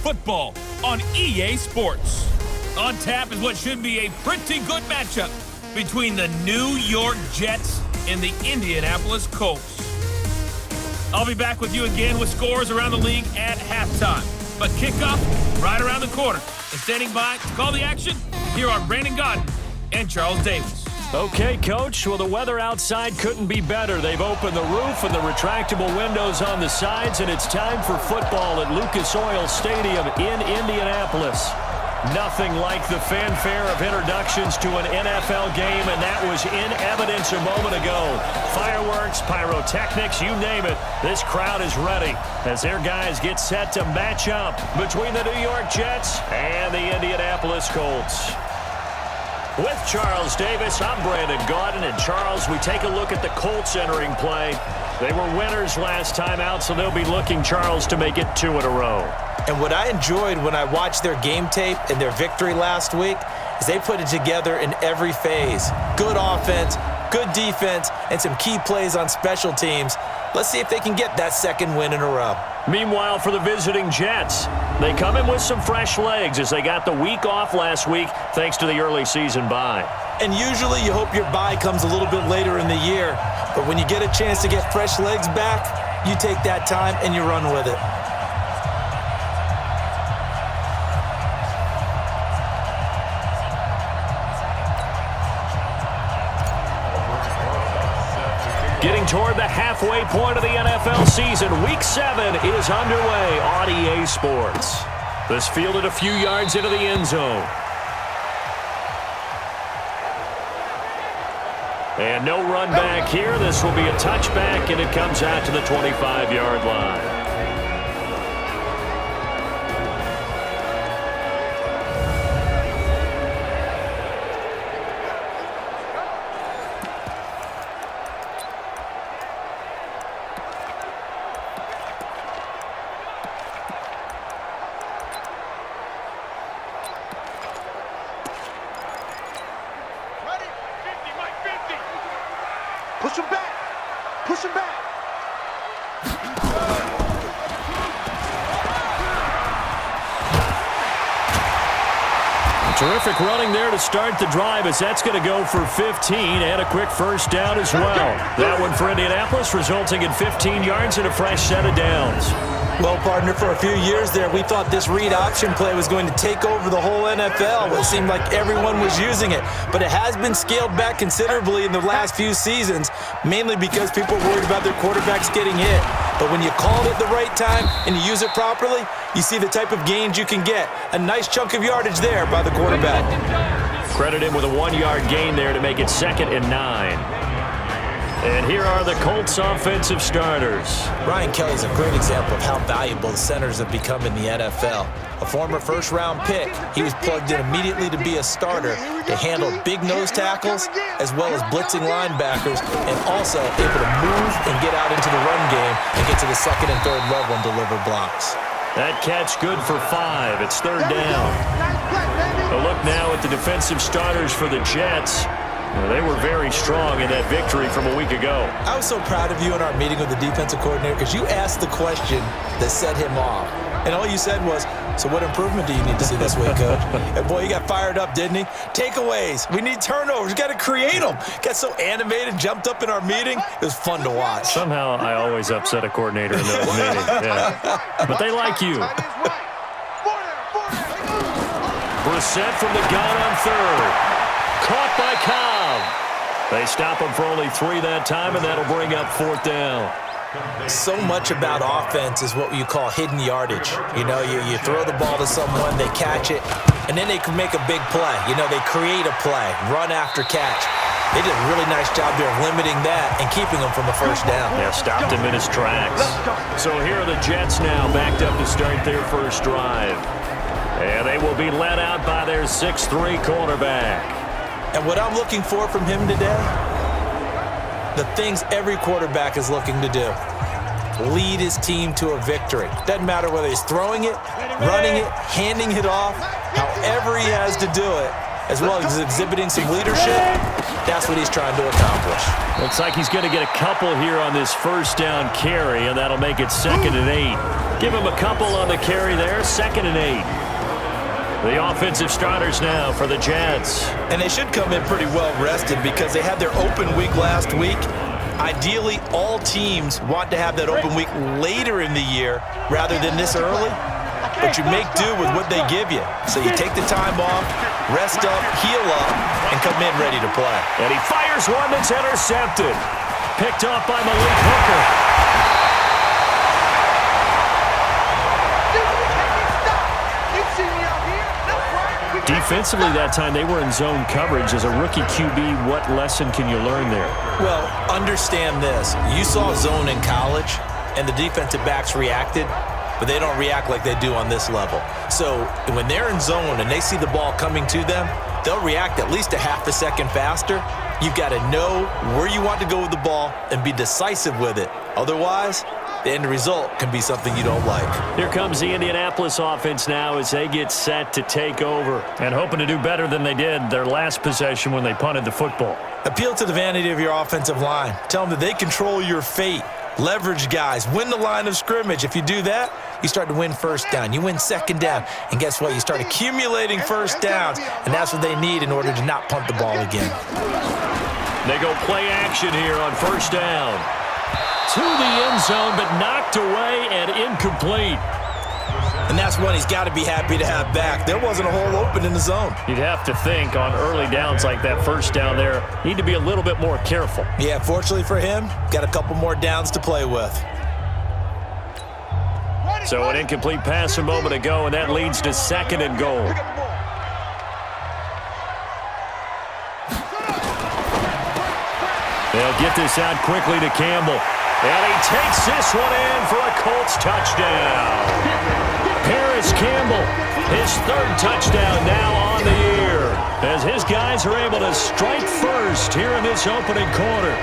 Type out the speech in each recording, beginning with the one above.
football on EA Sports. On tap is what should be a pretty good matchup between the New York Jets and the Indianapolis Colts. I'll be back with you again with scores around the league at halftime. But kickoff right around the corner. And standing by to call the action, here are Brandon Godden and Charles Davis. Okay, Coach. Well, the weather outside couldn't be better. They've opened the roof and the retractable windows on the sides, and it's time for football at Lucas Oil Stadium in Indianapolis. Nothing like the fanfare of introductions to an NFL game, and that was in evidence a moment ago. Fireworks, pyrotechnics, you name it. This crowd is ready as their guys get set to match up between the New York Jets and the Indianapolis Colts. With Charles Davis, I'm Brandon Godden. And Charles, we take a look at the Colts entering play. They were winners last time out, so they'll be looking, Charles, to make it 2 in a row. And what I enjoyed when I watched their game tape and their victory last week is they put it together in every phase. Good offense, good defense, and some key plays on special teams. Let's see if they can get that second win in a row. Meanwhile, for the visiting Jets, they come in with some fresh legs as they got the week off last week thanks to the early season bye. And usually you hope your bye comes a little bit later in the year. But when you get a chance to get fresh legs back, you take that time and you run with it. Getting toward the halfway point of the NFL season, Week 7 is underway on EA Sports. This fielded a few yards into the end zone. And no run back here. This will be a touchback, and it comes out to the 25-yard line. Push him back. Push him back. Terrific running there to start the drive as that's going to go for 15 and a quick first down as well. That one for Indianapolis resulting in 15 yards and a fresh set of downs. Well, partner, for a few years there, we thought this read option play was going to take over the whole NFL. It seemed like everyone was using it, but it has been scaled back considerably in the last few seasons, mainly because people are worried about their quarterbacks getting hit. But when you call it at the right time and you use it properly, you see the type of gains you can get. A nice chunk of yardage there by the quarterback. Credit him with a 1-yard gain there to make it 2nd and 9. And here are the Colts offensive starters. Ryan Kelly's a great example of how valuable the centers have become in the NFL. A former first-round pick, he was plugged in immediately to be a starter to handle big nose tackles as well as blitzing linebackers, and also able to move and get out into the run game and get to the second and third level and deliver blocks. That catch good for 5. It's 3rd down. A look now at the defensive starters for the Jets. Well, they were very strong in that victory from a week ago. I was so proud of you in our meeting with the defensive coordinator because you asked the question that set him off. And all you said was, so what improvement do you need to see this week, Coach? And boy, he got fired up, didn't he? Takeaways. We need turnovers. We got to create them. Got so animated, jumped up in our meeting. It was fun to watch. Somehow I always upset a coordinator in those meetings. Yeah. But they like you. Brissett from the gun on 3rd. Caught by Cobb. They stop him for only 3 that time, and that'll bring up 4th down. So much about offense is what you call hidden yardage. You know, you throw the ball to someone, they catch it, and then they can make a big play. You know, they create a play, run after catch. They did a really nice job there of limiting that and keeping him from a first down. Yeah, stopped him in his tracks. So here are the Jets now backed up to start their first drive. And they will be led out by their 6'3" quarterback. And what I'm looking for from him today, the things every quarterback is looking to do. Lead his team to a victory. Doesn't matter whether he's throwing it, running it, handing it off. However he has to do it, as well as exhibiting some leadership, that's what he's trying to accomplish. Looks like he's going to get a couple here on this first down carry, and that'll make it 2nd and 8. Give him a couple on the carry there, 2nd and 8. The offensive starters now for the Jets. And they should come in pretty well rested because they had their open week last week. Ideally, all teams want to have that open week later in the year rather than this early. But you make do with what they give you. So you take the time off, rest up, heal up, and come in ready to play. And he fires one that's intercepted. Picked off by Malik Hooker. Defensively that time, they were in zone coverage. As a rookie QB, what lesson can you learn there? Well, understand this. You saw zone in college, and the defensive backs reacted, but they don't react like they do on this level. So when they're in zone and they see the ball coming to them, they'll react at least a half a second faster. You've got to know where you want to go with the ball and be decisive with it. Otherwise, the end result can be something you don't like. Here comes the Indianapolis offense now as they get set to take over and hoping to do better than they did their last possession when they punted the football. Appeal to the vanity of your offensive line. Tell them that they control your fate. Leverage guys. Win the line of scrimmage. If you do that, you start to win first down. You win second down. And guess what? You start accumulating first downs. And that's what they need in order to not punt the ball again. They go play action here on first down. To the end zone, but knocked away and incomplete. And that's one he's got to be happy to have back. There wasn't a hole open in the zone. You'd have to think on early downs like that first down there, need to be a little bit more careful. Yeah, fortunately for him, got a couple more downs to play with. So an incomplete pass a moment ago, and that leads to 2nd and goal. They'll get this out quickly to Campbell. And he takes this one in for a Colts touchdown. Paris Campbell, his 3rd touchdown now on the year, as his guys are able to strike first here in this opening quarter.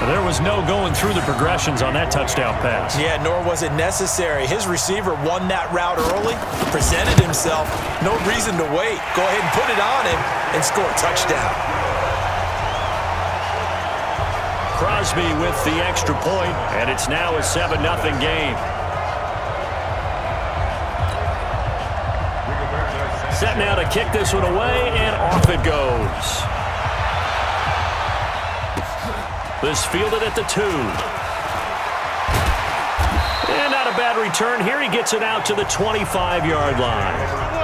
There was no going through the progressions on that touchdown pass. Yeah, nor was it necessary. His receiver won that route early, presented himself, no reason to wait. Go ahead and put it on him and score a touchdown. Crosby with the extra point, and it's now a 7-0 game. Set now to kick this one away, and off it goes. This fielded at the 2. And not a bad return here. He gets it out to the 25-yard line.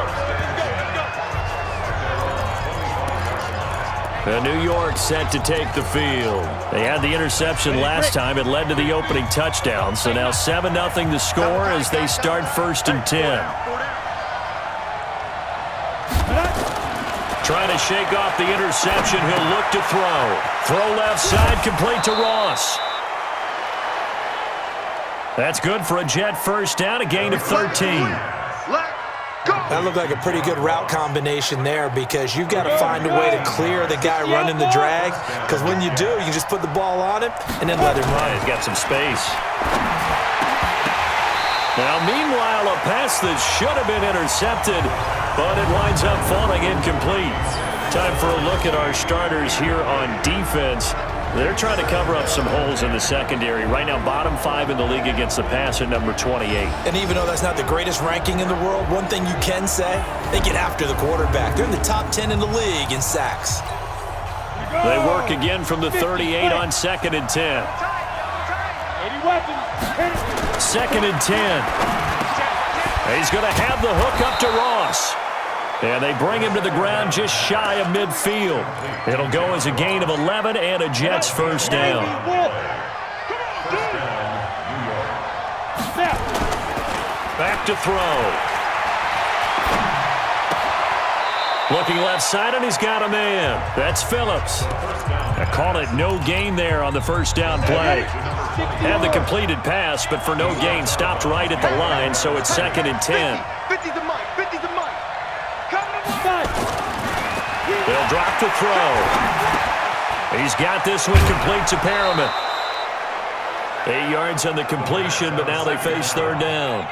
And New York set to take the field. They had the interception last time. It led to the opening touchdown. So now 7-0 the score as they start 1st and 10. Trying to shake off the interception. He'll look to throw. Throw left side, complete to Ross. That's good for a Jet first down, a gain of 13. That looked like a pretty good route combination there because you've got to find a way to clear the guy running the drag, because when you do, you just put the ball on him and then let him run. He's got some space. Now, meanwhile, a pass that should have been intercepted, but it winds up falling incomplete. Time for a look at our starters here on defense. They're trying to cover up some holes in the secondary. Right now, bottom 5 in the league against the pass at number 28. And even though that's not the greatest ranking in the world, one thing you can say, they get after the quarterback. They're in the top 10 in the league in sacks. They work again from the 38 on 2nd and 10. 2nd and 10. He's going to have the hook up to Ross. And they bring him to the ground just shy of midfield. It'll go as a gain of 11 and a Jets first down. Back to throw. Looking left side, and he's got a man. That's Phillips. I call it no gain there on the first down play. Had the completed pass, but for no gain, stopped right at the line, so it's 2nd and 10. They'll drop to throw. He's got this one complete to Perriman. 8 yards on the completion, but now they face 3rd down.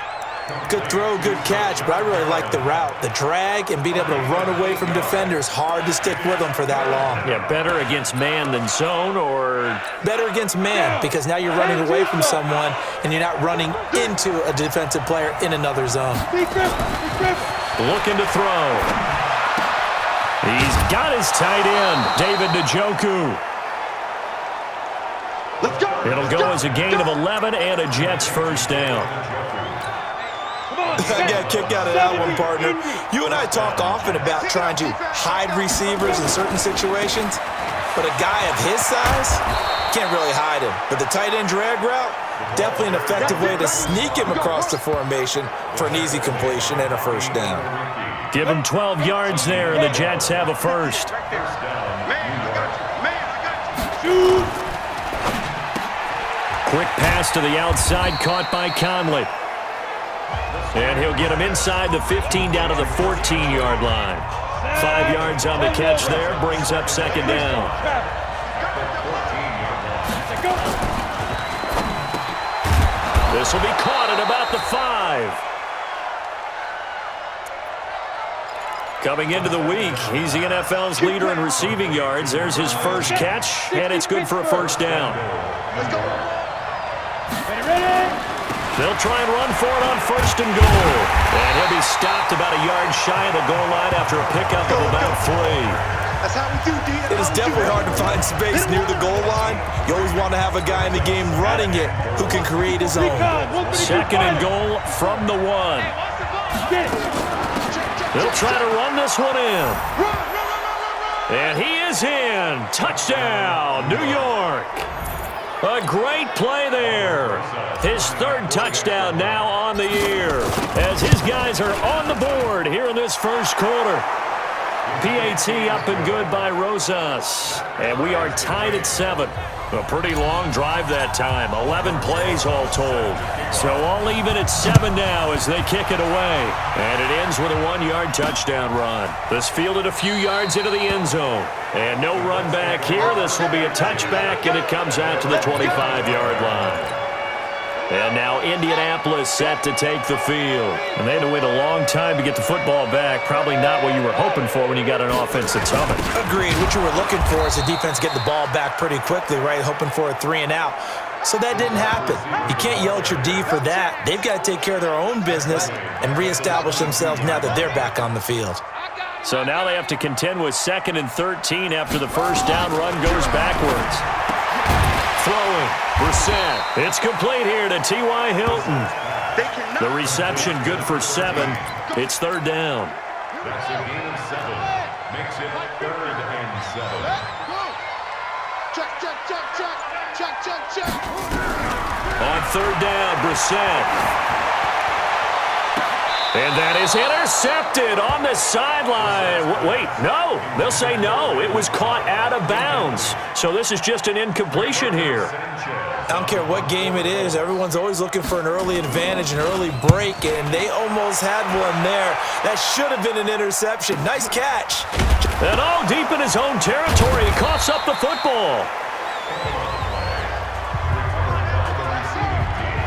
Good throw, good catch, but I really like the route. The drag and being able to run away from defenders, hard to stick with them for that long. Yeah, better against man than zone, or? Better against man, because now you're running away from someone and you're not running into a defensive player in another zone. Looking to throw. He's got his tight end, David Njoku. It'll go as a gain of 11 and a Jets first down. I got a kick out of that one, partner. You and I talk often about trying to hide receivers in certain situations, but a guy of his size can't really hide him. But the tight end drag route, definitely an effective way to sneak him across the formation for an easy completion and a first down. Give him 12 yards there, and the Jets have a first. Quick pass to the outside, caught by Conley. And he'll get him inside the 15 down to the 14-yard line. 5 yards on the catch there, brings up second down. This will be caught at about the 5. Coming into the week, he's the NFL's leader in receiving yards. There's his first catch, and it's good for a first down. They'll try and run for it on first and goal. And he'll be stopped about a yard shy of the goal line after a pickup of about 3. That's how we do, D. It is definitely hard to find space near the goal line. You always want to have a guy in the game running it who can create his own. Second and goal from the 1. They'll try to run this one in. And he is in. Touchdown, New York. A great play there. His third touchdown now on the year as his guys are on the board here in this first quarter. PAT up and good by Rosas. And we are tied at 7. A pretty long drive that time. 11 plays all told. So all even at 7 now as they kick it away. And it ends with a 1-yard touchdown run. This fielded a few yards into the end zone. And no run back here. This will be a touchback, and it comes out to the 25-yard line. And now Indianapolis set to take the field. And they had to wait a long time to get the football back. Probably not what you were hoping for when you got an offense that's humming. Agreed. What you were looking for is the defense getting the ball back pretty quickly, right? Hoping for a 3 and out. So that didn't happen. You can't yell at your D for that. They've got to take care of their own business and reestablish themselves now that they're back on the field. So now they have to contend with 2nd and 13 after the first down run goes backwards. Throwing, Brissett. It's complete here to T.Y. Hilton. The reception good for 7. It's third down. That's a gain of 7. Makes it 3rd and 7. Check. On third down, Brissett. And that is intercepted on the sideline. Wait, no. They'll say no. It was caught out of bounds. So this is just an incompletion here. I don't care what game it is. Everyone's always looking for an early advantage, an early break, and they almost had one there. That should have been an interception. Nice catch. And all deep in his own territory, he coughs up the football.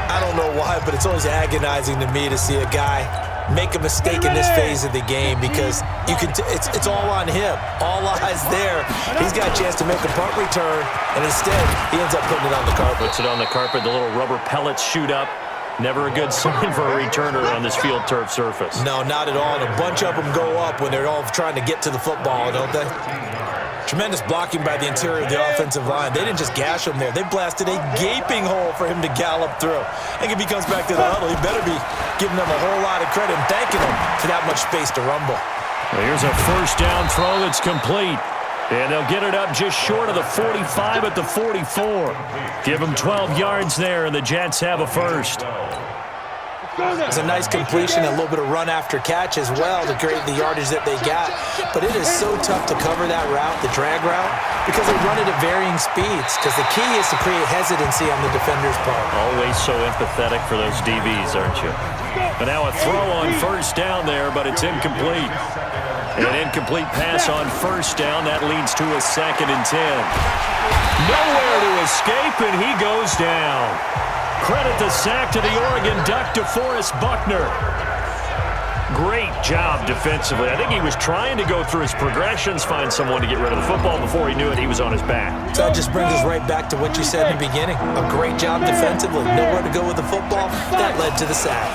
I don't know why, but it's always agonizing to me to see a guy make a mistake in this phase of the game because you can. It's all on him. All eyes there. He's got a chance to make a punt return, and instead he ends up putting it on the carpet. Puts it on the carpet. The little rubber pellets shoot up. Never a good sign for a returner on this field turf surface. No, not at all. And a bunch of them go up when they're all trying to get to the football, don't they? Tremendous blocking by the interior of the offensive line. They didn't just gash him there. They blasted a gaping hole for him to gallop through. I think if he comes back to the huddle, he better be giving them a whole lot of credit and thanking them for that much space to rumble. Well, here's a first down throw that's complete. And they'll get it up just short of the 45 at the 44. Give them 12 yards there, and the Jets have a first. It's a nice completion, a little bit of run after catch as well to create the yardage that they got. But it is so tough to cover that route, the drag route, because they run it at varying speeds. Because the key is to create hesitancy on the defender's part. Always so empathetic for those DBs, aren't you? But now a throw on first down there, but it's incomplete. An incomplete pass on first down. That leads to a 2nd and 10. Nowhere to escape, and he goes down. Credit the sack to the Oregon Duck, DeForest Buckner. Great job defensively. I think he was trying to go through his progressions, find someone to get rid of the football. Before he knew it, he was on his back. So that just brings us right back to what you said in the beginning. A great job defensively. Nowhere to go with the football. That led to the sack.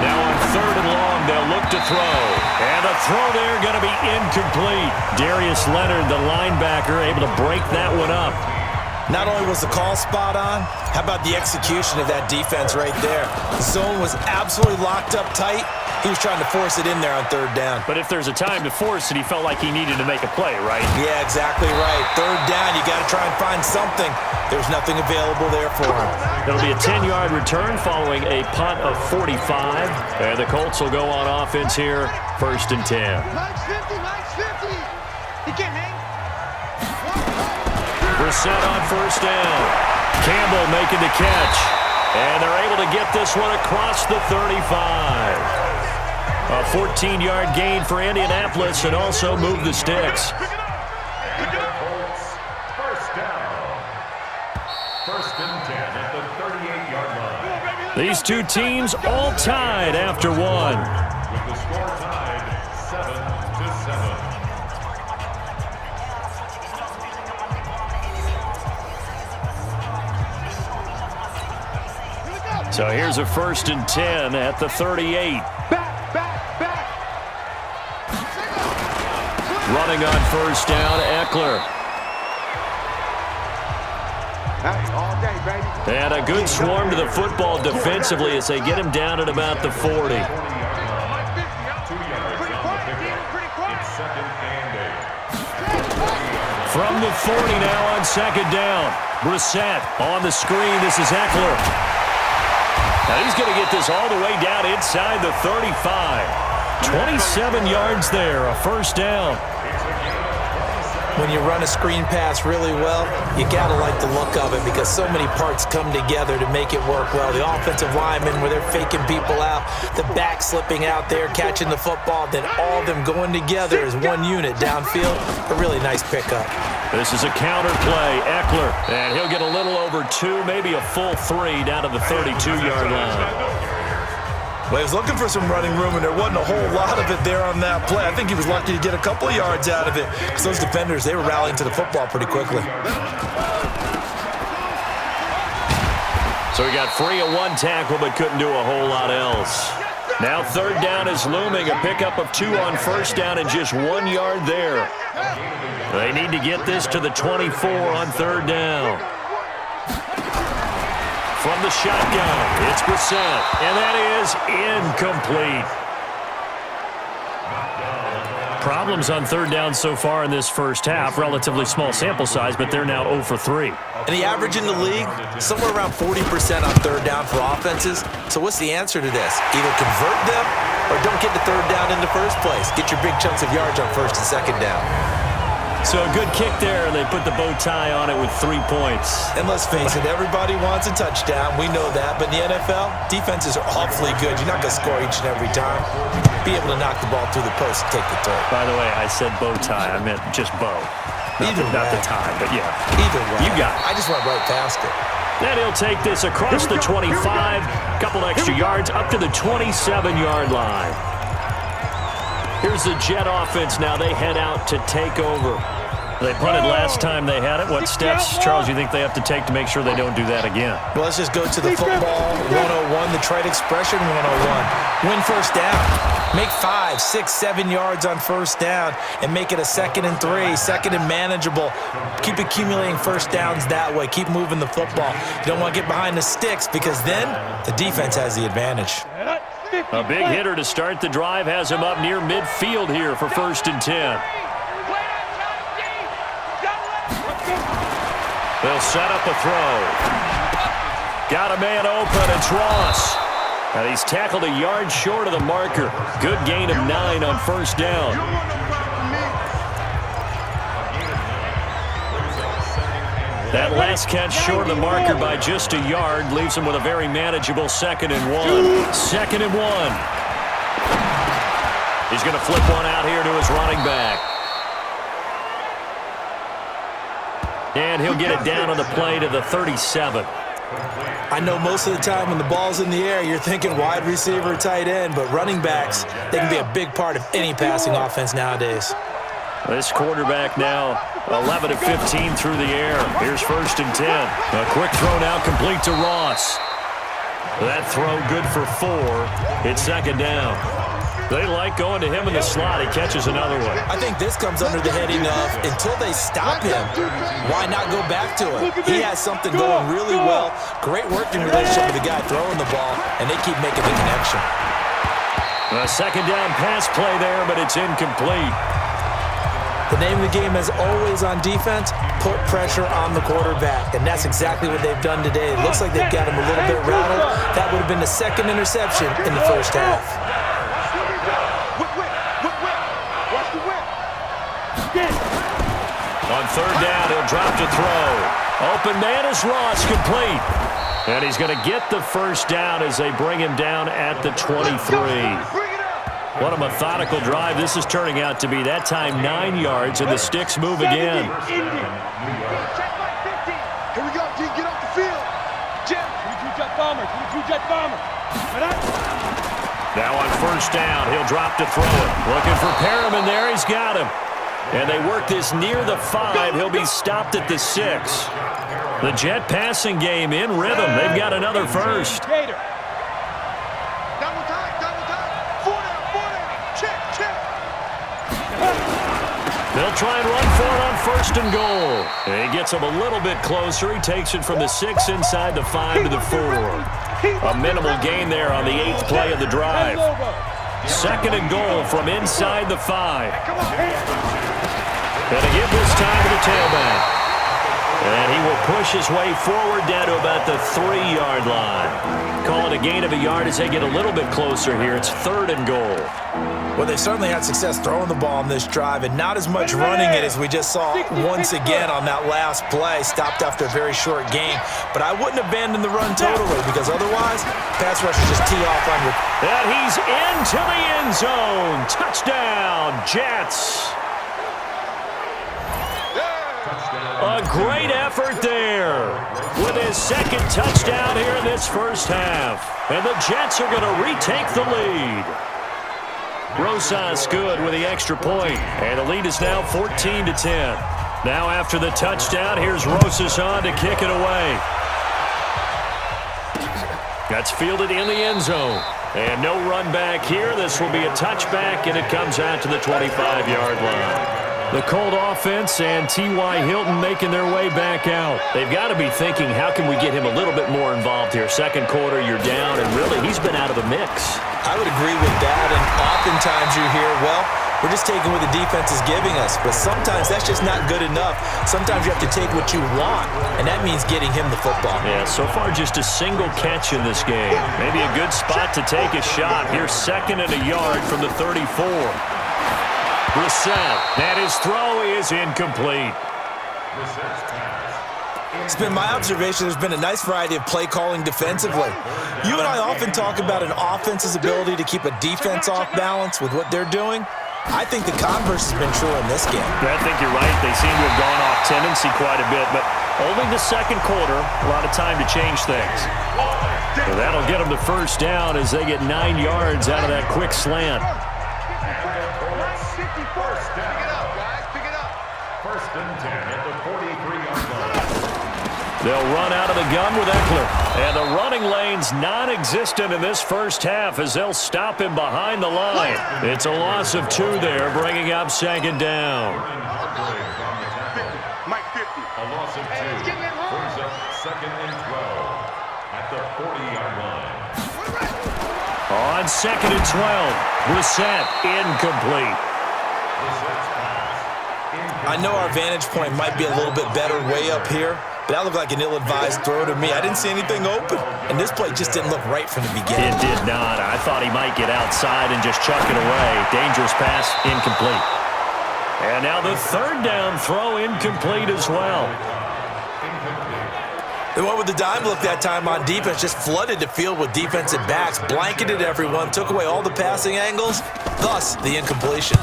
Now on 3rd and long, they'll look to throw. And the throw there going to be incomplete. Darius Leonard, the linebacker, able to break that one up. Not only was the call spot on, how about the execution of that defense right there? The zone was absolutely locked up tight. He was trying to force it in there on 3rd down. But if there's a time to force it, he felt like he needed to make a play, right? Yeah, exactly right. 3rd down, you got to try and find something. There's nothing available there for him. It'll be a 10-yard return following a punt of 45. And the Colts will go on offense here, 1st and 10. Mike's 50, Mike's 50. He can't hang. Brissett on 1st down. Campbell making the catch. And they're able to get this one across the 35. A 14-yard gain for Indianapolis and also move the sticks. Colts, 1st down. 1st and 10 at the 38-yard line. These two teams all tied after one. With the score tied 7-7. So here's a 1st and 10 at the 38. Back. Running on 1st down, Eckler. All day, baby. And a good swarm to the football defensively as they get him down at about the 40. 2 yards on the pickup. It's 2nd and 8. From the 40 now on 2nd down. Brissett on the screen. This is Eckler. Now he's going to get this all the way down inside the 35. 27 yards there, a 1st down. When you run a screen pass really well, you got to like the look of it because so many parts come together to make it work well. The offensive linemen, where they're faking people out, the back slipping out there, catching the football, then all of them going together as one unit downfield. A really nice pickup. This is a counter play, Eckler, and he'll get a little over 2, maybe a full 3 down to the 32-yard line. Well, he was looking for some running room, and there wasn't a whole lot of it there on that play. I think he was lucky to get a couple of yards out of it because those defenders, they were rallying to the football pretty quickly. So he got free of 1 tackle but couldn't do a whole lot else. Now 3rd down is looming, a pickup of 2 on 1st down and just 1 yard there. They need to get this to the 24 on 3rd down. From the shotgun, it's Brissett, and that is incomplete. Problems on 3rd down so far in this first half. Relatively small sample size, but they're now 0 for 3. And the average in the league, somewhere around 40% on 3rd down for offenses. So what's the answer to this? Either convert them or don't get the 3rd down in the first place. Get your big chunks of yards on 1st and 2nd down. So a good kick there, and they put the bow tie on it with 3 points. And let's face it, everybody wants a touchdown. We know that. But in the NFL, defenses are awfully good. You're not going to score each and every time. Be able to knock the ball through the post and take the turn. By the way, I said bow tie. I meant just bow. Not the tie, but yeah. Either way. You got it. I just went right past it. Then he'll take this across the 25, couple extra yards, up to the 27-yard line. Here's the Jet offense now. They head out to take over. They punted last time they had it. What steps, Charles, you think they have to take to make sure they don't do that again? Well, let's just go to the football 101, the trite expression 101. Win 1st down. Make 5, 6, 7 yards on 1st down and make it a 2nd and 3, 2nd and manageable. Keep accumulating 1st downs that way. Keep moving the football. You don't want to get behind the sticks because then the defense has the advantage. A big hitter to start the drive has him up near midfield here for 1st and 10. They'll set up a throw. Got a man open. It's Ross. And he's tackled a yard short of the marker. Good gain of 9 on 1st down. That last catch short of the marker by just a yard leaves him with a very manageable 2nd and 1. 2nd and 1. He's going to flip one out here to his running back. And he'll get it down on the play to the 37. I know most of the time when the ball's in the air, you're thinking wide receiver, tight end, but running backs, they can be a big part of any passing offense nowadays. This quarterback now 11 of 15 through the air. Here's 1st and 10. A quick throw now complete to Ross. That throw good for 4. It's 2nd down. They like going to him in the slot. He catches another one. I think this comes under the heading of until they stop him, why not go back to him? He has something going really well. Great working relationship with the guy throwing the ball, and they keep making the connection. A 2nd down pass play there, but it's incomplete. The name of the game, as always on defense, put pressure on the quarterback, and that's exactly what they've done today. It looks like they've got him a little bit rattled. That would have been the 2nd interception in the first half. On 3rd down, he'll drop to throw. Open man is Ross, complete. And he's going to get the 1st down as they bring him down at the 23. What a methodical drive this is turning out to be. That time 9 yards, and the sticks move again. Here we go, G. Get off the field. Jim. 22-jet bomber. 22-jet bomber. Now on 1st down, he'll drop to throw it. Looking for Perriman there. He's got him. And they work this near the 5. He'll be stopped at the 6. The Jet passing game in rhythm. They've got another first. Double time. 4 down. Check. They'll try and run for it on 1st and goal. And he gets him a little bit closer. He takes it from the 6 inside the 5 to the 4. A minimal gain there on the 8th play of the drive. 2nd and goal from inside the 5. And to give this time to the tailback. And he will push his way forward down to about the 3-yard line. Call it a gain of a yard as they get a little bit closer here. It's 3rd and goal. Well, they certainly had success throwing the ball on this drive, and not as much running it as we just saw once again on that last play. Stopped after a very short gain. But I wouldn't abandon the run totally, because otherwise, pass rushers just tee off on you. And he's into the end zone. Touchdown, Jets. A great effort there with his 2nd touchdown here in this first half. And the Jets are going to retake the lead. Rosas good with the extra point. And the lead is now 14-10. Now after the touchdown, here's Rosas on to kick it away. That's fielded in the end zone. And no run back here. This will be a touchback, and it comes out to the 25-yard line. The Colt offense and T.Y. Hilton making their way back out. They've got to be thinking, how can we get him a little bit more involved here? 2nd quarter, you're down, and really, he's been out of the mix. I would agree with that, and oftentimes you hear, well, we're just taking what the defense is giving us, but sometimes that's just not good enough. Sometimes you have to take what you want, and that means getting him the football. Yeah, so far just a single catch in this game. Maybe a good spot to take a shot. Here's 2nd and a yard from the 34. Brissett, and his throw is incomplete. It's been my observation there's been a nice variety of play calling defensively. You and I often talk about an offense's ability to keep a defense off balance with what they're doing. I think the converse has been true in this game. I think you're right. They seem to have gone off tendency quite a bit, but only the 2nd quarter, a lot of time to change things. So that'll get them the 1st down as they get 9 yards out of that quick slant. First and 10 at the 43-yard line. They'll run out of the gun with Eckler. And the running lane's non-existent in this first half as they'll stop him behind the line. It's a loss of 2 there, bringing up 2nd down. A loss of 2 brings up 2nd and 12 at the 40-yard line. On 2nd and 12, Brissett incomplete. I know our vantage point might be a little bit better way up here, but that looked like an ill-advised throw to me. I didn't see anything open, and this play just didn't look right from the beginning. It did not. I thought he might get outside and just chuck it away. Dangerous pass, incomplete. And now the 3rd down throw incomplete as well. They went with the dime look that time on defense, just flooded the field with defensive backs, blanketed everyone, took away all the passing angles, thus the incompletion.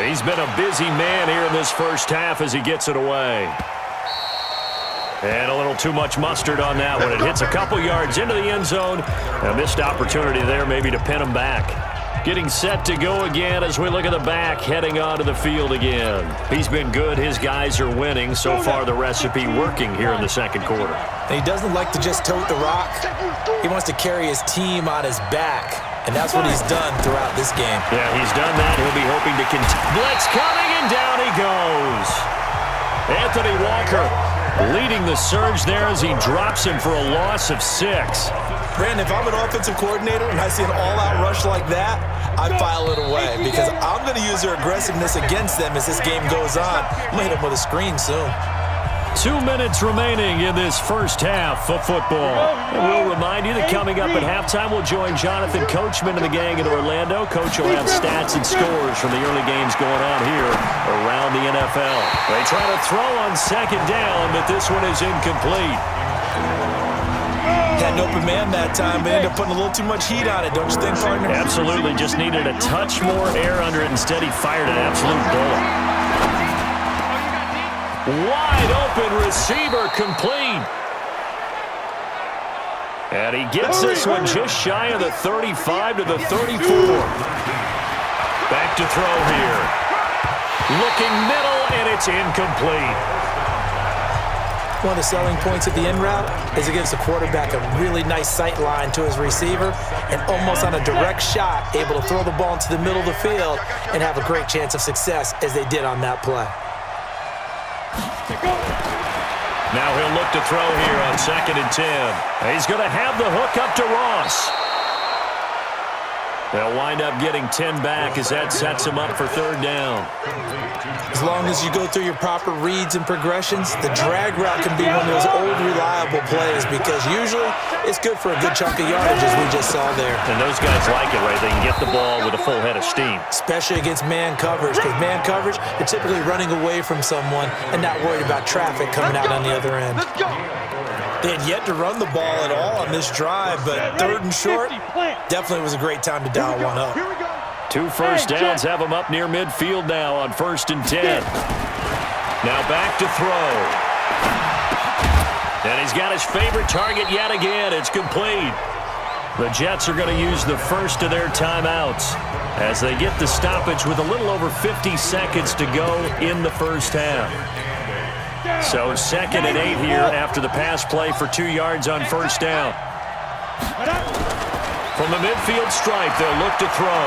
He's been a busy man here in this first half as he gets it away. And a little too much mustard on that one. It hits a couple yards into the end zone. A missed opportunity there maybe to pin him back. Getting set to go again as we look at the back, heading onto the field again. He's been good. His guys are winning. So far, the recipe working here in the second quarter. And he doesn't like to just tote the rock. He wants to carry his team on his back. And that's what he's done throughout this game. Yeah, he's done that. He'll be hoping to continue. Blitz coming, and down he goes. Anthony Walker leading the surge there as he drops him for a loss of 6. Brandon, if I'm an offensive coordinator and I see an all-out rush like that, I file it away because I'm going to use their aggressiveness against them as this game goes on. I'm going to hit them with a screen soon. 2 minutes remaining in this first half of football. And we'll remind you that coming up at halftime, we'll join Jonathan Coachman and the gang in Orlando. Coach will have stats and scores from the early games going on here around the NFL. They try to throw on second down, but this one is incomplete. Had an open man that time, but ended up putting a little too much heat on it, don't you think, partner? Absolutely. Just needed a touch more air under it. Instead, he fired an absolute bullet. Wide open receiver complete. And he gets this one just shy of the 35 to the 34. Back to throw here. Looking middle, and it's incomplete. One of the selling points of the in route is it gives the quarterback a really nice sight line to his receiver and almost on a direct shot able to throw the ball into the middle of the field and have a great chance of success as they did on that play. Now he'll look to throw here on 2nd and 10. He's going to have the hook up to Ross. They'll wind up getting 10 back as that sets him up for 3rd down. As long as you go through your proper reads and progressions, the drag route can be one of those old reliable plays because usually it's good for a good chunk of yardage as we just saw there. And those guys like it, right? They can get the ball with a full head of steam. Especially against man coverage because man coverage, they're typically running away from someone and not worried about traffic coming out on the other end. They had yet to run the ball at all on this drive, but 3rd and short definitely was a great time to dial one up. 2 first downs have him up near midfield now on 1st and 10. Now back to throw. And he's got his favorite target yet again. It's complete. The Jets are going to use the first of their timeouts as they get the stoppage with a little over 50 seconds to go in the first half. So 2nd and 8 here after the pass play for 2 yards on 1st down. From the midfield stripe, they'll look to throw.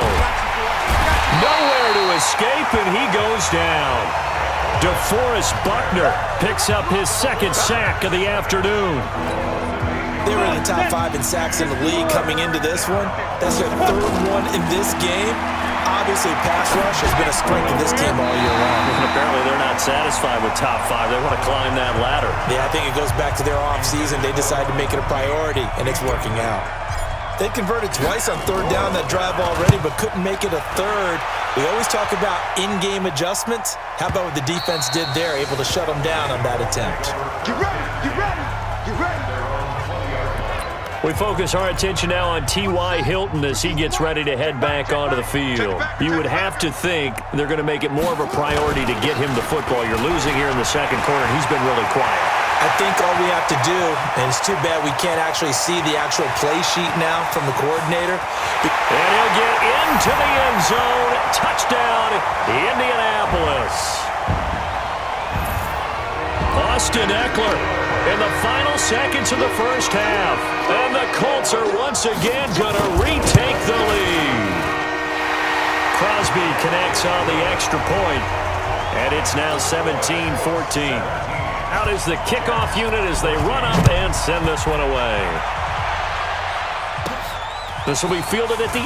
Nowhere to escape, and he goes down. DeForest Buckner picks up his 2nd sack of the afternoon. They were in the top 5 in sacks in the league coming into this one. That's their 3rd one in this game. Obviously, pass rush has been a strength of this team all year long. And apparently, they're not satisfied with top 5. They want to climb that ladder. Yeah, I think it goes back to their offseason. They decided to make it a priority, and it's working out. They converted twice on 3rd down that drive already, but couldn't make it a 3rd. We always talk about in-game adjustments. How about what the defense did there, able to shut them down on that attempt? Get ready, get ready, get ready. We focus our attention now on T.Y. Hilton as he gets ready to head back onto the field. You would have to think they're going to make it more of a priority to get him the football. You're losing here in the second quarter. He's been really quiet. I think all we have to do, and it's too bad we can't actually see the actual play sheet now from the coordinator. And he'll get into the end zone. Touchdown, Indianapolis. Austin Eckler in the final seconds of the first half. And the Colts are once again going to retake the lead. Crosby connects on the extra point, and it's now 17-14. Out is the kickoff unit as they run up and send this one away. This will be fielded at the 8.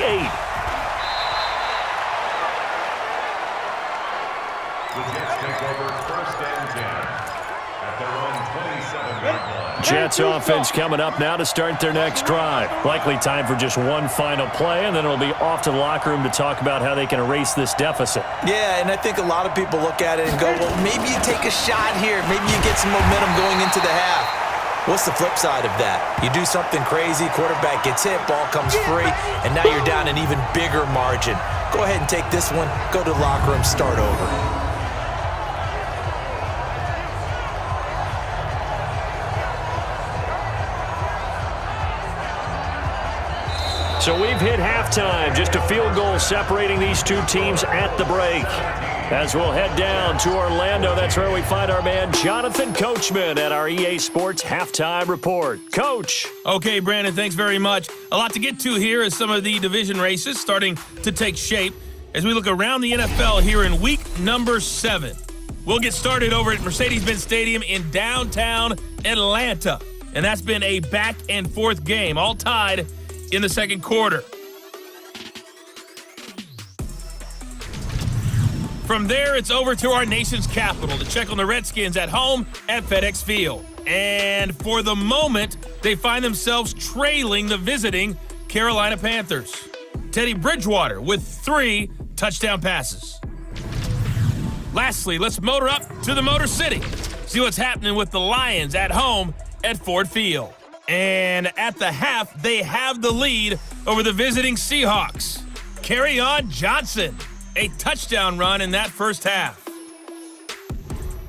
The Jets take over 1st and 10 at their own 27-yard line. Jets offense coming up now to start their next drive. Likely time for just one final play, and then it'll be off to the locker room to talk about how they can erase this deficit. Yeah, and I think a lot of people look at it and go, well, maybe you take a shot here. Maybe you get some momentum going into the half. What's the flip side of that? You do something crazy, quarterback gets hit, ball comes free, and now you're down an even bigger margin. Go ahead and take this one, go to the locker room, start over. So we've hit halftime. Just a field goal separating these two teams at the break. As we'll head down to Orlando, that's where we find our man Jonathan Coachman at our EA Sports Halftime Report. Coach. Okay, Brandon, thanks very much. A lot to get to here as some of the division races starting to take shape as we look around the NFL here in week number 7. We'll get started over at Mercedes-Benz Stadium in downtown Atlanta. And that's been a back-and-forth game, all tied in the second quarter. From there, it's over to our nation's capital to check on the Redskins at home at FedEx Field. And for the moment, they find themselves trailing the visiting Carolina Panthers. Teddy Bridgewater with 3 touchdown passes. Lastly, let's motor up to the Motor City. See what's happening with the Lions at home at Ford Field. And at the half, they have the lead over the visiting Seahawks. Kerryon Johnson, a touchdown run in that first half.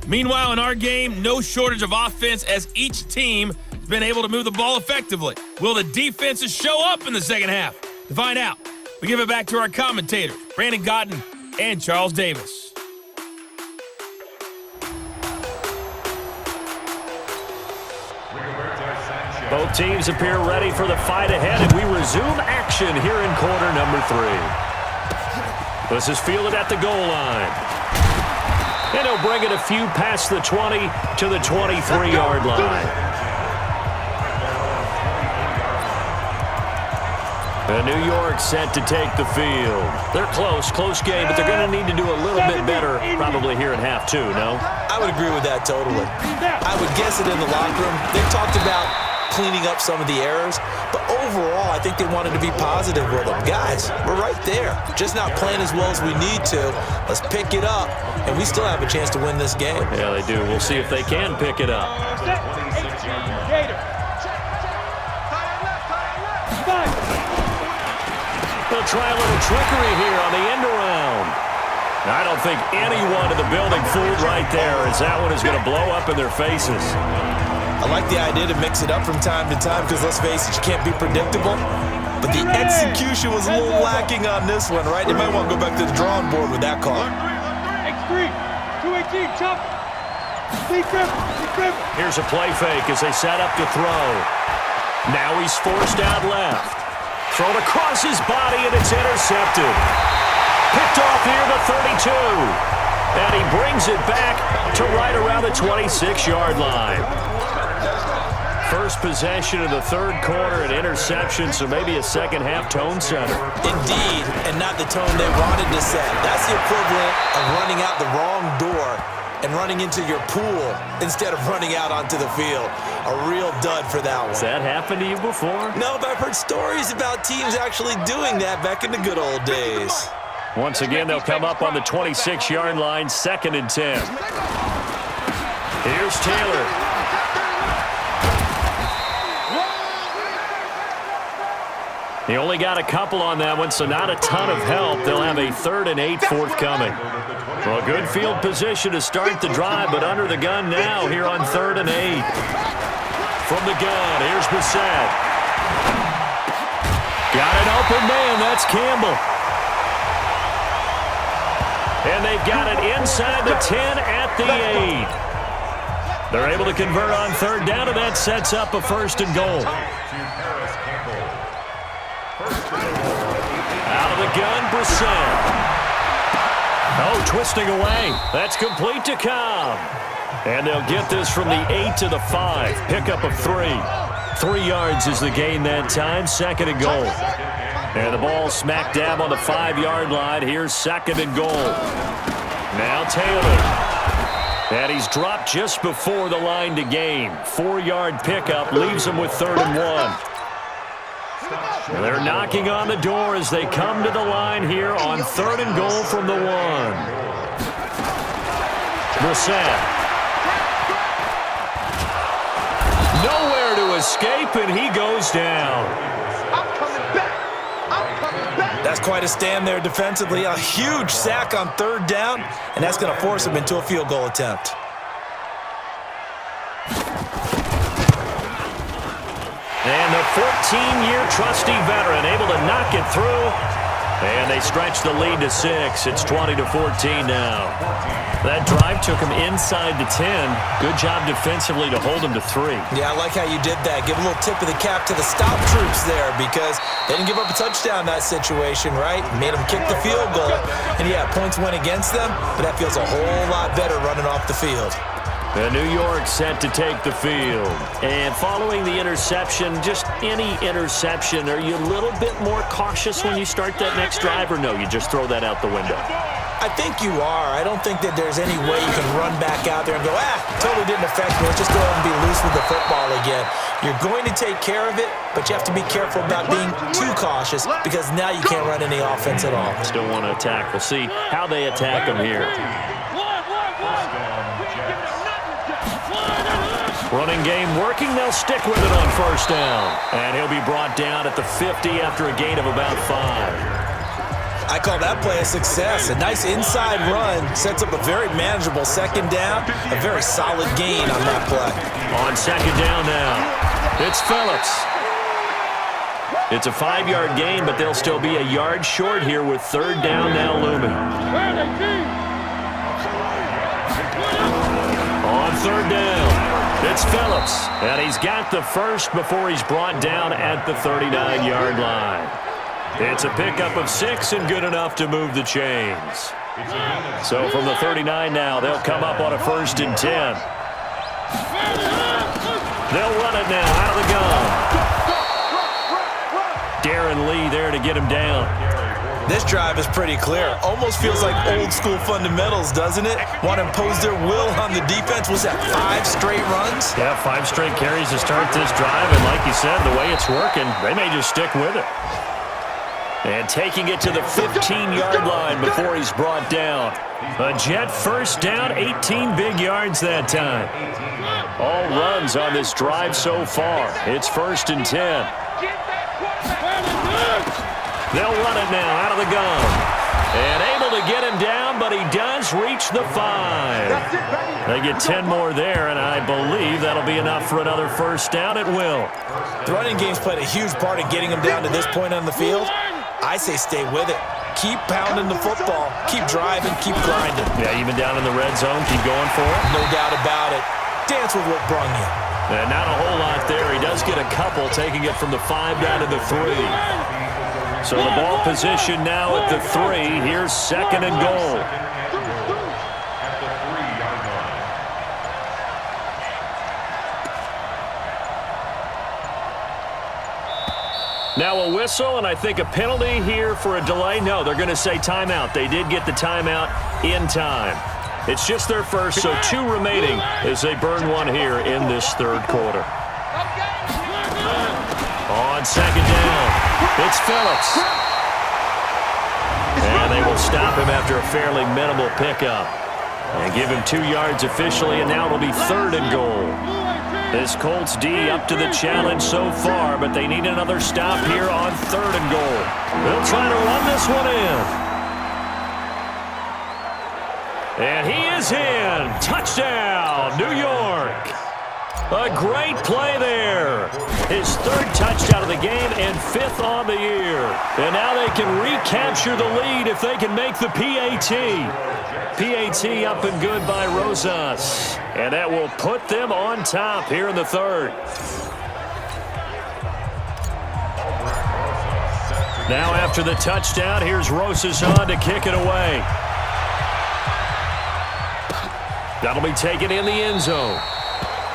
Meanwhile, in our game, no shortage of offense as each team has been able to move the ball effectively. Will the defenses show up in the second half? To find out, we give it back to our commentators, Brandon Gotten and Charles Davis. Both teams appear ready for the fight ahead, and we resume action here in quarter number 3. This is fielded at the goal line. And he'll bring it a few past the 20 to the 23-yard line. And New York set to take the field. They're close game, but they're going to need to do a little bit better probably here in half 2, no? I would agree with that totally. I would guess it in the locker room. They talked about cleaning up some of the errors, but overall, I think they wanted to be positive with them. Guys, we're right there. Just not playing as well as we need to. Let's pick it up, and we still have a chance to win this game. Yeah, they do. We'll see if they can pick it up. They'll try a little trickery here on the end around. I don't think anyone in the building fooled right there, as that one is going to blow up in their faces. I like the idea to mix it up from time to time because, let's face it, you can't be predictable. But the execution was a little lacking on this one, right? They might want to go back to the drawing board with that call. X3, 218, chop. Here's a play fake as they set up to throw. Now he's forced out left. Thrown across his body, and it's intercepted. Picked off near the 32. And he brings it back to right around the 26-yard line. First possession of the third quarter, an interception, so maybe a second-half tone setter. Indeed, and not the tone they wanted to set. That's the equivalent of running out the wrong door and running into your pool instead of running out onto the field. A real dud for that one. Has that happened to you before? No, but I've heard stories about teams actually doing that back in the good old days. Once again, they'll come up on the 26-yard line, 2nd and 10. Here's Taylor. He only got a couple on that one, so not a ton of help. They'll have a 3rd and 8 forthcoming. Well, good field position to start the drive, but under the gun now here on 3rd and 8. From the gun, here's Bissett. Got an open man, that's Campbell. And they've got it inside the 10 at the 8. They're able to convert on 3rd down, and that sets up a 1st and goal. Out of the gun, Brissett. Oh, twisting away. That's complete to Cobb. And they'll get this from the 8 to the 5. Pickup of 3. 3 yards is the gain that time. 2nd and goal. And the ball smack dab on the 5-yard line. Here's 2nd and goal. Now Taylor. And he's dropped just before the line to gain. 4-yard pickup leaves him with 3rd and 1. They're knocking on the door as they come to the line here on 3rd and goal from the 1. Brissett. Nowhere to escape, and he goes down. I'm coming back. That's quite a stand there defensively. A huge sack on 3rd down, and that's going to force him into a field goal attempt. And the 14-year trusty veteran able to knock it through. And they stretch the lead to 6. It's 20-14 now. That drive took him inside the 10. Good job defensively to hold him to 3. Yeah, I like how you did that. Give a little tip of the cap to the stop troops there because they didn't give up a touchdown in that situation, right? Made them kick the field goal. And, yeah, points went against them, but that feels a whole lot better running off the field. And New York set to take the field. And following the interception, just any interception, are you a little bit more cautious when you start that next drive, or no, you just throw that out the window? I think you are. I don't think that there's any way you can run back out there and go, totally didn't affect me. Let's just go ahead and be loose with the football again. You're going to take care of it, but you have to be careful about being too cautious because now you can't run any offense at all. Still want to attack. We'll see how they attack them here. Running game working. They'll stick with it on first down. And he'll be brought down at the 50 after a gain of about 5. I call that play a success. A nice inside run sets up a very manageable second down. A very solid gain on that play. On second down now, it's Phillips. It's a 5-yard gain, but they'll still be a yard short here with third down now looming. On third down, it's Phillips, and he's got the first before he's brought down at the 39-yard line. It's a pickup of 6 and good enough to move the chains. So from the 39 now, they'll come up on a 1st and 10. They'll run it now out of the gun. Darren Lee there to get him down. This drive is pretty clear. Almost feels like old school fundamentals, doesn't it? Want to impose their will on the defense. Was that 5 straight runs? Yeah, 5 straight carries to start this drive. And like you said, the way it's working, they may just stick with it. And taking it to the 15-yard line before he's brought down. A Jet first down, 18 big yards that time. All runs on this drive so far. It's 1st and 10. They'll run it now out of the gun. And able to get him down, but he does reach the 5. They get 10 more there, and I believe that'll be enough for another first down. It will. The running game's played a huge part in getting him down to this point on the field. I say stay with it. Keep pounding the football. Keep driving. Keep grinding. Yeah, even down in the red zone, keep going for it. No doubt about it. Dance with what brung you. And not a whole lot there. He does get a couple, taking it from the 5 down to the 3. So the ball position now at the 3. Here's 2nd and goal. Now a whistle, and I think a penalty here for a delay. No, they're going to say timeout. They did get the timeout in time. It's just their first, so 2 remaining as they burn one here in this 3rd quarter. On 2nd down, it's Phillips. And they will stop him after a fairly minimal pickup. And give him 2 yards officially, and now it'll be 3rd and goal. This Colts D up to the challenge so far, but they need another stop here on 3rd and goal. They'll try to run this one in. And he is in. Touchdown, New York. A great play there. His 3rd touchdown of the game and 5th on the year. And now they can recapture the lead if they can make the PAT. PAT up and good by Rosas. And that will put them on top here in the 3rd. Now after the touchdown, here's Rosas on to kick it away. That'll be taken in the end zone.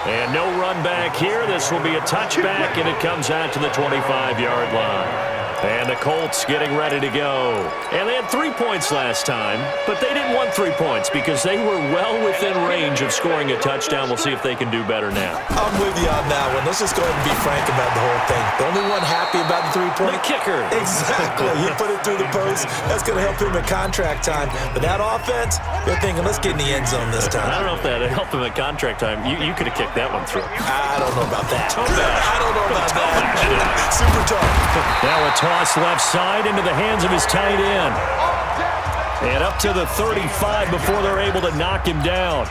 And no run back here. This will be a touchback, and it comes out to the 25-yard line. And the Colts getting ready to go. And they had 3 points last time, but they didn't want 3 points because they were well within range of scoring a touchdown. We'll see if they can do better now. I'm with you on that one. Let's just go ahead and be frank about the whole thing. The only one happy about the 3-point? The kicker. Exactly. You put it through the post. That's going to help him at contract time. But that offense, they're thinking, let's get in the end zone this time. I don't know if that helped him at contract time. You could have kicked that one through. I don't know about that. I don't know about that. Super tough. Now a toss left side into the hands of his tight end. And up to the 35 before they're able to knock him down.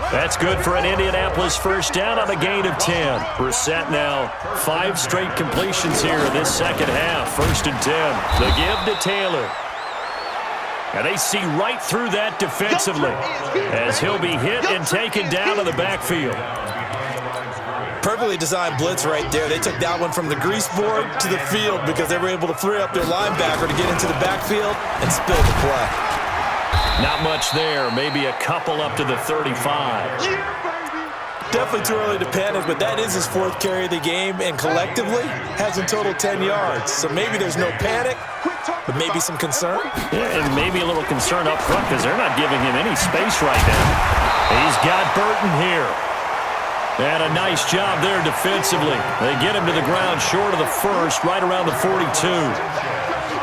That's good for an Indianapolis first down on a gain of 10. Brissett now 5 straight completions here in this second half. 1st and 10. The give to Taylor. And they see right through that defensively as he'll be hit and taken down to the backfield. Perfectly designed blitz right there. They took that one from the grease board to the field because they were able to free up their linebacker to get into the backfield and spill the play. Not much there. Maybe a couple up to the 35. Definitely too early to panic, but that is his 4th carry of the game, and collectively has in total 10 yards. So maybe there's no panic, but maybe some concern. Yeah, and maybe a little concern up front because they're not giving him any space right now. He's got Burton here. And a nice job there defensively. They get him to the ground short of the 1st, right around the 42.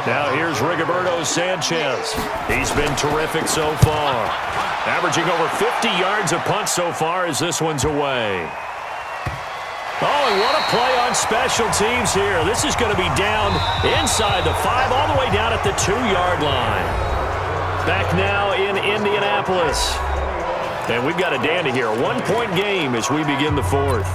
Now here's Rigoberto Sanchez. He's been terrific so far. Averaging over 50 yards a punt so far as this one's away. Oh, and what a play on special teams here. This is going to be down inside the 5, all the way down at the 2-yard line. Back now in Indianapolis. And we've got a dandy here. 1-point game as we begin the 4th.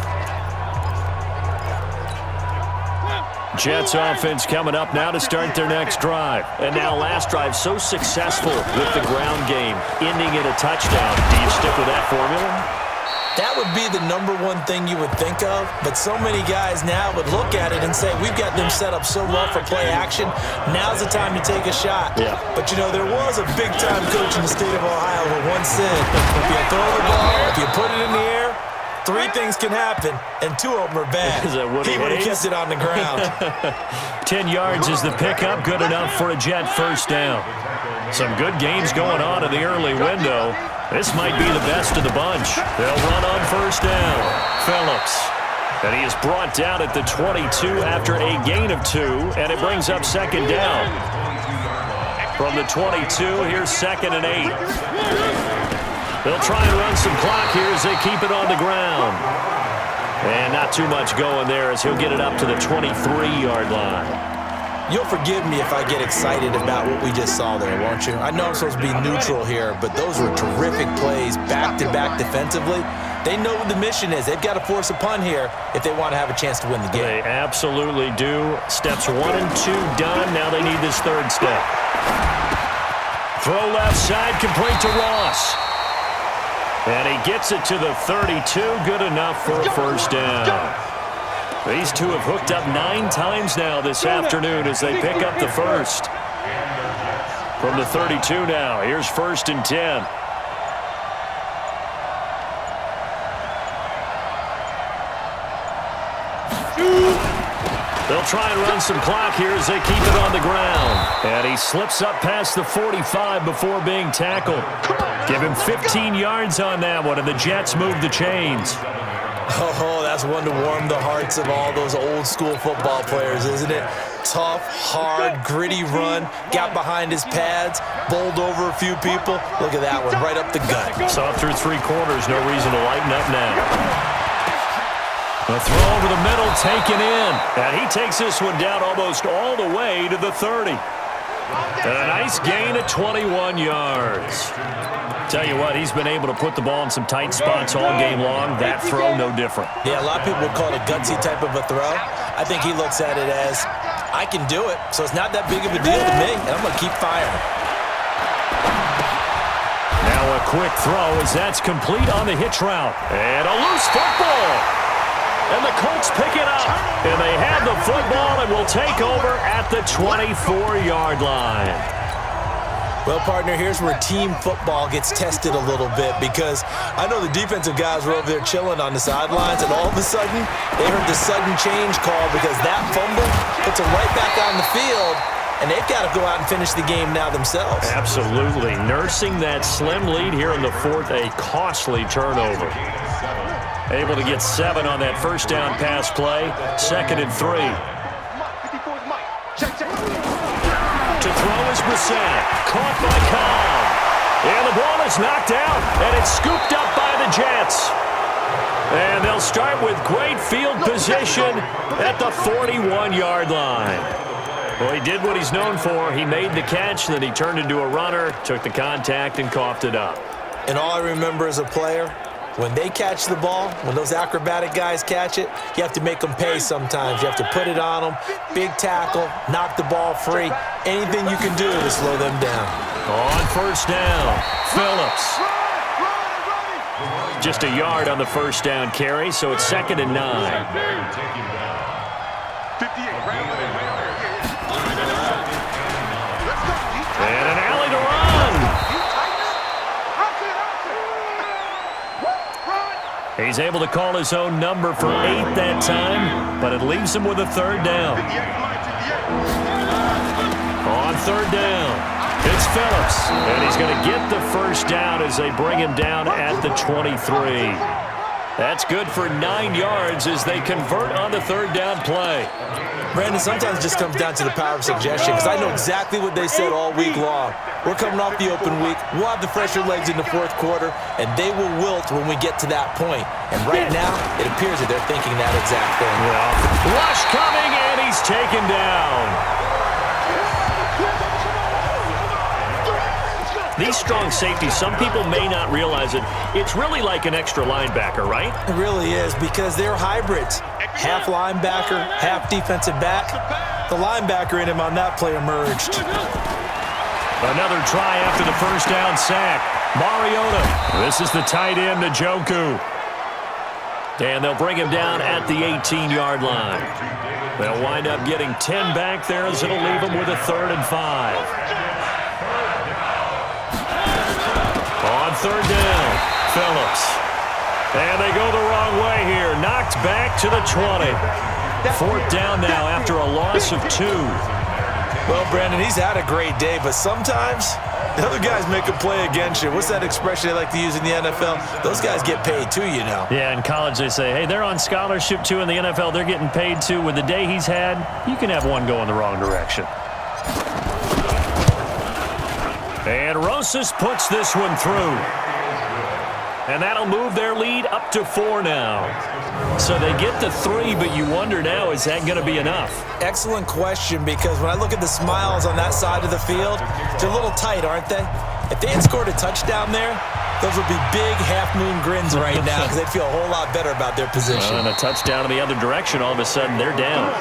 Jets offense coming up now to start their next drive. And now last drive so successful with the ground game, ending in a touchdown. Do you stick with that formula? That would be the #1 thing you would think of, but so many guys now would look at it and say, we've got them set up so well for play action, now's the time to take a shot. Yeah. But, you know, there was a big-time coach in the state of Ohio who once said, if you throw the ball, if you put it in the air, 3 things can happen, and 2 of them are bad. He would have kept it on the ground. 10 yards is the pickup, good enough for a Jet first down. Some good games going on in the early window. This might be the best of the bunch. They'll run on first down. Phillips. And he is brought down at the 22 after a gain of 2, and it brings up 2nd down. From the 22, here's 2nd and 8. They'll try and run some clock here as they keep it on the ground. And not too much going there as he'll get it up to the 23-yard line. You'll forgive me if I get excited about what we just saw there, won't you? I know I'm supposed to be neutral here, but those were terrific plays back-to-back defensively. They know what the mission is. They've got to force a punt here if they want to have a chance to win the game. They absolutely do. Steps 1 and 2 done. Now they need this 3rd step. Throw left side, complete to Ross. And he gets it to the 32. Good enough for a first down. These two have hooked up 9 times now this afternoon as they pick up the 1st. From the 32 now, here's 1st and 10. They'll try and run some clock here as they keep it on the ground. And he slips up past the 45 before being tackled. Give him 15 yards on that one, and the Jets move the chains. Oh, that's one to warm the hearts of all those old-school football players, isn't it? Tough, hard, gritty run, got behind his pads, bowled over a few people. Look at that one, right up the gut. Saw through 3 quarters, no reason to lighten up now. A throw over the middle, taken in. And he takes this one down almost all the way to the 30. And a nice gain of 21 yards. Tell you what, he's been able to put the ball in some tight spots all game long. That throw, no different. Yeah, a lot of people would call it a gutsy type of a throw. I think he looks at it as, I can do it, so it's not that big of a deal to me, and I'm going to keep firing. Now a quick throw as that's complete on the hitch route. And a loose football. And the Colts pick it up. And they have the football and will take over at the 24-yard line. Well, partner, here's where team football gets tested a little bit because I know the defensive guys were over there chilling on the sidelines, and all of a sudden, they heard the sudden change call because that fumble puts them right back on the field, and they've got to go out and finish the game now themselves. Absolutely. Nursing that slim lead here in the 4th, a costly turnover. Able to get 7 on that first down pass play. 2nd and 3. To throw is Brissett. Caught by Cobb. And the ball is knocked out, and it's scooped up by the Jets. And they'll start with great field position at the 41-yard line. Well, he did what he's known for. He made the catch, then he turned into a runner, took the contact, and coughed it up. And all I remember as a player, When they catch the ball, when those acrobatic guys catch it, you have to make them pay sometimes. You have to put it on them, big tackle, knock the ball free. Anything you can do to slow them down. On first down, Phillips. Just a yard on the first down carry, so it's 2nd and 9. 58. And an alley to run. He's able to call his own number for 8 that time, but it leaves him with a 3rd down. On 3rd down, it's Phillips, and he's going to get the first down as they bring him down at the 23. That's good for 9 yards as they convert on the 3rd down play. Brandon, sometimes it just comes down to the power of suggestion, because I know exactly what they said all week long. We're coming off the open week. We'll have the fresher legs in the 4th quarter, and they will wilt when we get to that point. And right now, it appears that they're thinking that exact thing. Well, rush coming, and he's taken down. These strong safeties, some people may not realize it. It's really like an extra linebacker, right? It really is, because they're hybrids. Half linebacker, half defensive back. The linebacker in him on that play emerged. Another try after the first down sack. Mariota. This is the tight end, Njoku. And they'll bring him down at the 18-yard line. They'll wind up getting 10 back there as it'll leave them with a 3rd and 5. On 3rd down, Phillips. And they go the wrong way here. Knocked back to the 20. 4th down now after a loss of 2. Well, Brandon, he's had a great day, but sometimes the other guys make a play against you. What's that expression they like to use in the NFL? Those guys get paid too, you know. Yeah, in college they say, hey, they're on scholarship too. In the NFL, they're getting paid too. With the day he's had, you can have one go in the wrong direction. And Rosas puts this one through. And that'll move their lead up to 4 now. So they get the 3, but you wonder now, is that going to be enough? Excellent question, because when I look at the smiles on that side of the field, they're a little tight, aren't they? If they had scored a touchdown there, those would be big half-moon grins right now, because they'd feel a whole lot better about their position. And a touchdown in the other direction, all of a sudden they're down.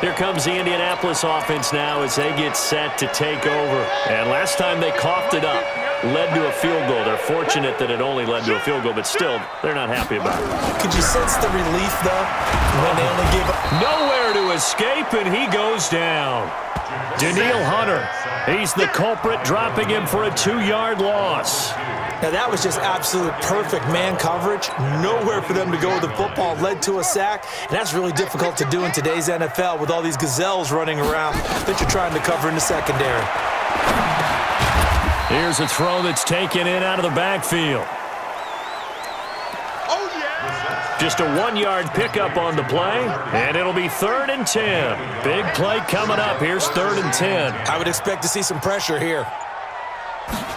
Here comes the Indianapolis offense now as they get set to take over. And last time they coughed it up, led to a field goal. They're fortunate that it only led to a field goal, but still, they're not happy about it. Could you sense the relief, though, when they only gave up? Nowhere to escape, and he goes down. Danielle Hunter, he's the culprit, dropping him for a 2-yard loss. Now, that was just absolute perfect man coverage. Nowhere for them to go with the football. Led to a sack, and that's really difficult to do in today's NFL with all these gazelles running around that you're trying to cover in the secondary. Here's a throw that's taken in out of the backfield. Oh, yeah. Just a 1-yard pickup on the play, and it'll be 3rd and 10. Big play coming up. Here's 3rd and 10. I would expect to see some pressure here.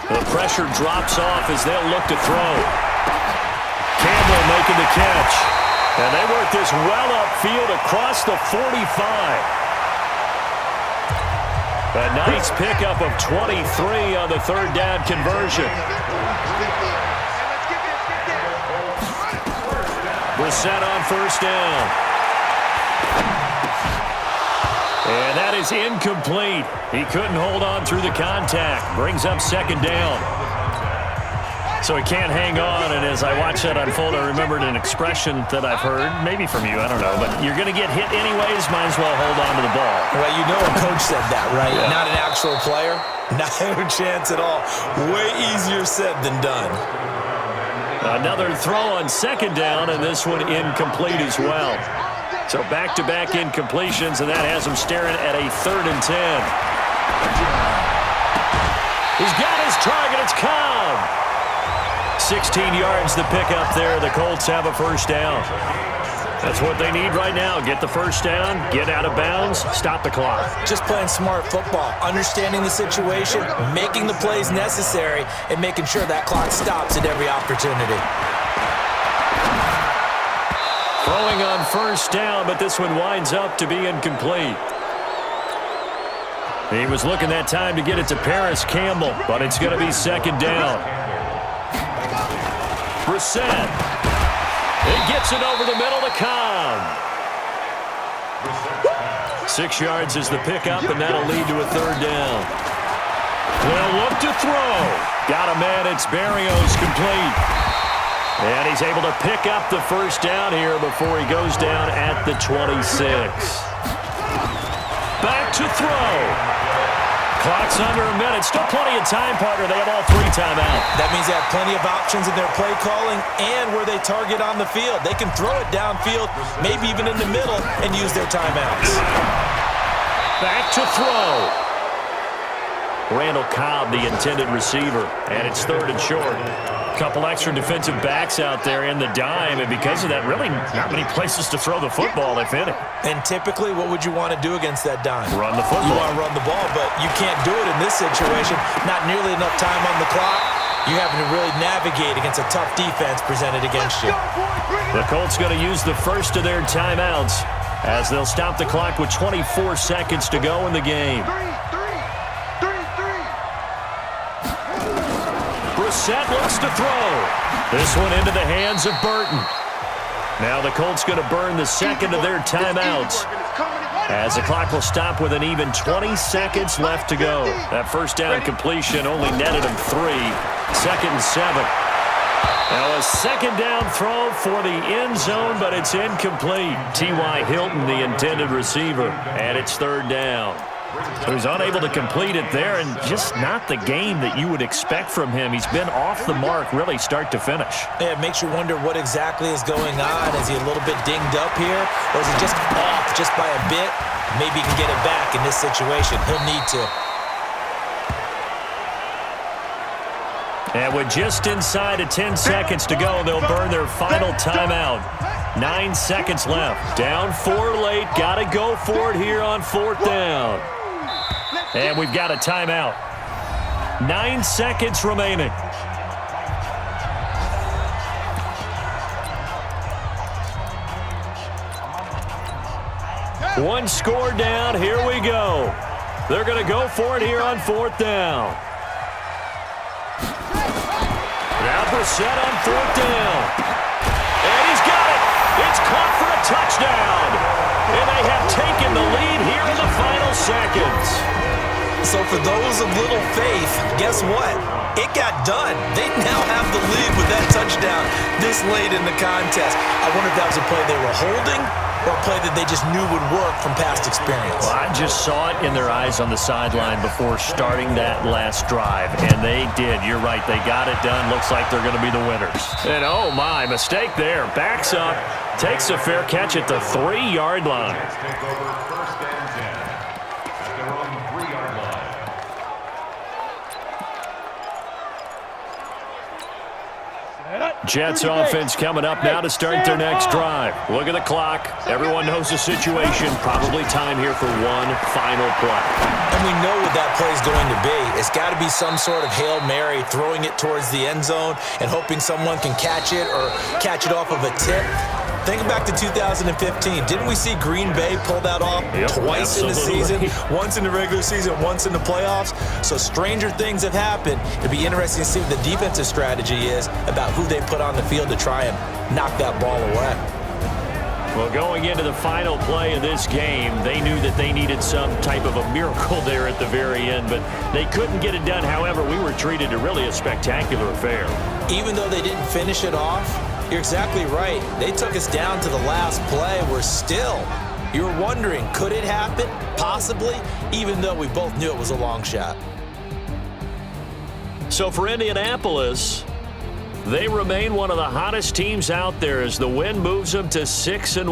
The pressure drops off as they'll look to throw. Campbell making the catch. And they work this well upfield across the 45. A nice pickup of 23 on the 3rd down conversion. Brissett on first down. And that is incomplete. He couldn't hold on through the contact. Brings up 2nd down. So he can't hang on, and as I watch that unfold, I remembered an expression that I've heard, maybe from you, I don't know, but you're going to get hit anyways, might as well hold on to the ball. Well, you know a coach said that, right? Yeah. Not an actual player. Not a chance at all. Way easier said than done. Another throw on 2nd down, and this one incomplete as well. So back-to-back incompletions, and that has him staring at a 3rd and 10. He's got his target. It's Cobb. 16 yards the pickup there. The Colts have a first down. That's what they need right now. Get the first down, get out of bounds, stop the clock. Just playing smart football, understanding the situation, making the plays necessary, and making sure that clock stops at every opportunity. Throwing on first down, but this one winds up to be incomplete. He was looking that time to get it to Paris Campbell, but it's going to be second down. Brissett. He gets it over the middle to Cobb. 6 yards is the pickup, and that'll lead to a third down. They'll look to throw. Got a man. It's Berrios complete. And he's able to pick up the first down here before he goes down at the 26. Back to throw. Clock's under a minute. Still plenty of time, partner. They have all 3 timeouts. That means they have plenty of options in their play calling and where they target on the field. They can throw it downfield, maybe even in the middle, and use their timeouts. Back to throw. Randall Cobb, the intended receiver, and it's third and short. Couple extra defensive backs out there in the dime, and because of that, really not many places to throw the football, if any. And typically, what would you want to do against that dime? Run the football. You want to run the ball, but you can't do it in this situation. Not nearly enough time on the clock. You're having to really navigate against a tough defense presented against you. The Colts going to use the first of their timeouts as they'll stop the clock with 24 seconds to go in the game. Brissett looks to throw. This one into the hands of Burton. Now the Colts going to burn the second of their timeouts as the clock will stop with an even 20 seconds left to go. That first down completion only netted him 3. Second and 7. Now a second down throw for the end zone, but it's incomplete. T.Y. Hilton, the intended receiver, and it's third down. So he's unable to complete it there, and just not the game that you would expect from him. He's been off the mark really start to finish. Yeah, it makes you wonder what exactly is going on. Is he a little bit dinged up here, or is he just off just by a bit? Maybe he can get it back in this situation. He'll need to. And with just inside of 10 seconds to go, they'll burn their final timeout. 9 seconds left. Down 4 late. Got to go for it here on 4th down. And we've got a timeout. 9 seconds remaining. One score down. Here we go. They're going to go for it here on 4th down. Now Brissett on 4th down. And he's got it. It's caught for a touchdown. And they have taken the lead here in the final seconds. So for those of little faith, guess what? It got done. They now have the lead with that touchdown this late in the contest. I wonder if that was a play they were holding or a play that they just knew would work from past experience. Well, I just saw it in their eyes on the sideline before starting that last drive, and they did. You're right. They got it done. Looks like they're going to be the winners. And, oh, my, mistake there. Backs up, takes a fair catch at the 3-yard line. Take over first and 10 at their own 3-yard line. Jets offense coming up now to start their next drive. Look at the clock. Everyone knows the situation. Probably time here for one final play. And we know what that play is going to be. It's got to be some sort of Hail Mary, throwing it towards the end zone and hoping someone can catch it or catch it off of a tip. Think back to 2015. Didn't we see Green Bay pull that off twice in the season? Once in the regular season, once in the playoffs. So stranger things have happened. It'll be interesting to see what the defensive strategy is about who they put on the field to try and knock that ball away. Well, going into the final play of this game, they knew that they needed some type of a miracle there at the very end, but they couldn't get it done. However, we were treated to really a spectacular affair. Even though they didn't finish it off, you're exactly right. They took us down to the last play. We're still, you were wondering, could it happen? Possibly, even though we both knew it was a long shot. So for Indianapolis, they remain one of the hottest teams out there as the win moves them to 6-1.